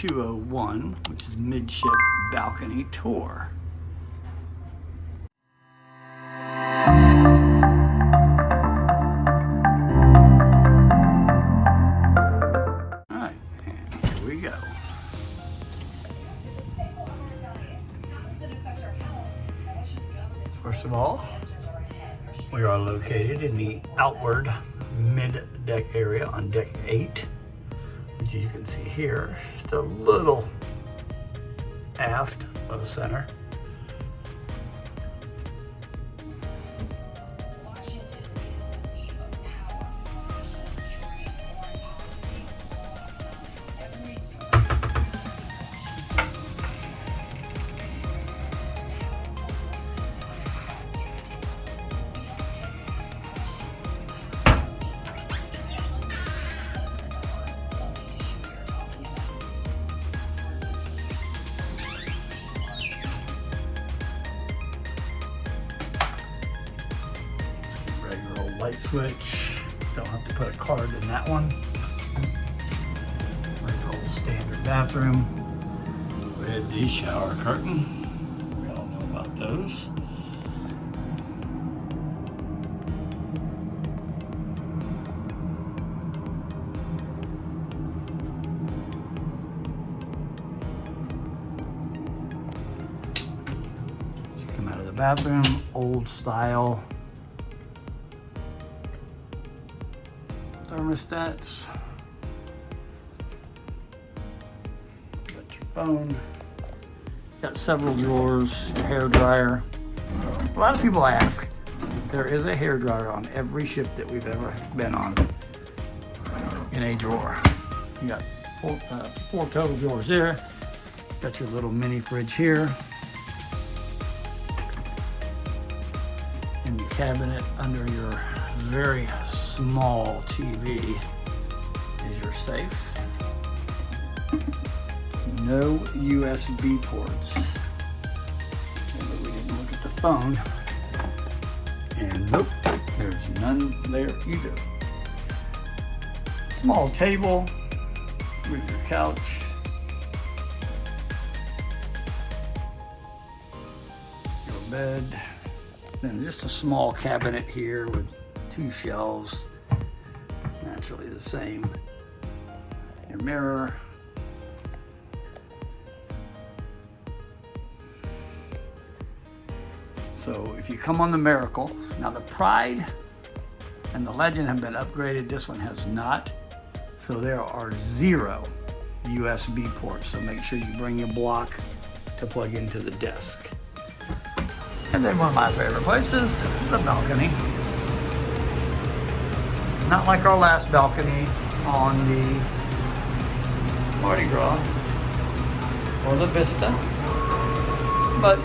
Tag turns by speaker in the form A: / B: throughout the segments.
A: 201, which is midship balcony tour. All right, and here we go. First of all, we are located in the outward mid-deck area on deck 8, which you can see here, just a little aft of center. Light switch, don't have to put a card in that one. Regular old standard bathroom with the shower curtain. We all know about those. You come out of the bathroom, old style thermostats. Got your phone. Got several drawers, your hair dryer. A lot of people ask, there is a hair dryer on every ship that we've ever been on in a drawer. You got four total drawers there. Got your little mini fridge here. And the cabinet under your very small TV is your safe. No USB ports. And we didn't look at the phone. And nope, there's none there either. Small table with your couch. Your bed. Then just a small cabinet here with 2 shelves, naturally the same. Your mirror. So if you come on the Miracle, now the Pride and the Legend have been upgraded, this one has not. So there are 0 USB ports, so make sure you bring your block to plug into the desk. And then one of my favorite places, the balcony. Not like our last balcony on the Mardi Gras or the Vista, but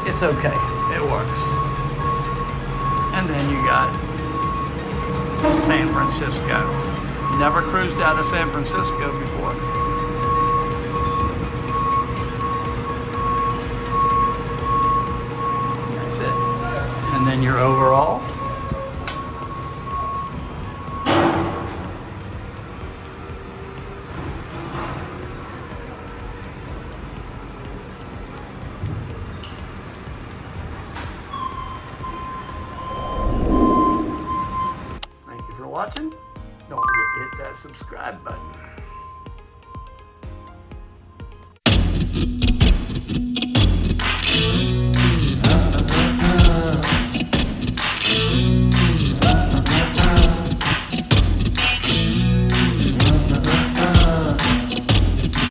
A: it's okay, it works. And then you got San Francisco. Never cruised out of San Francisco before. That's it. And then your overall. Watching, don't forget to hit that subscribe button.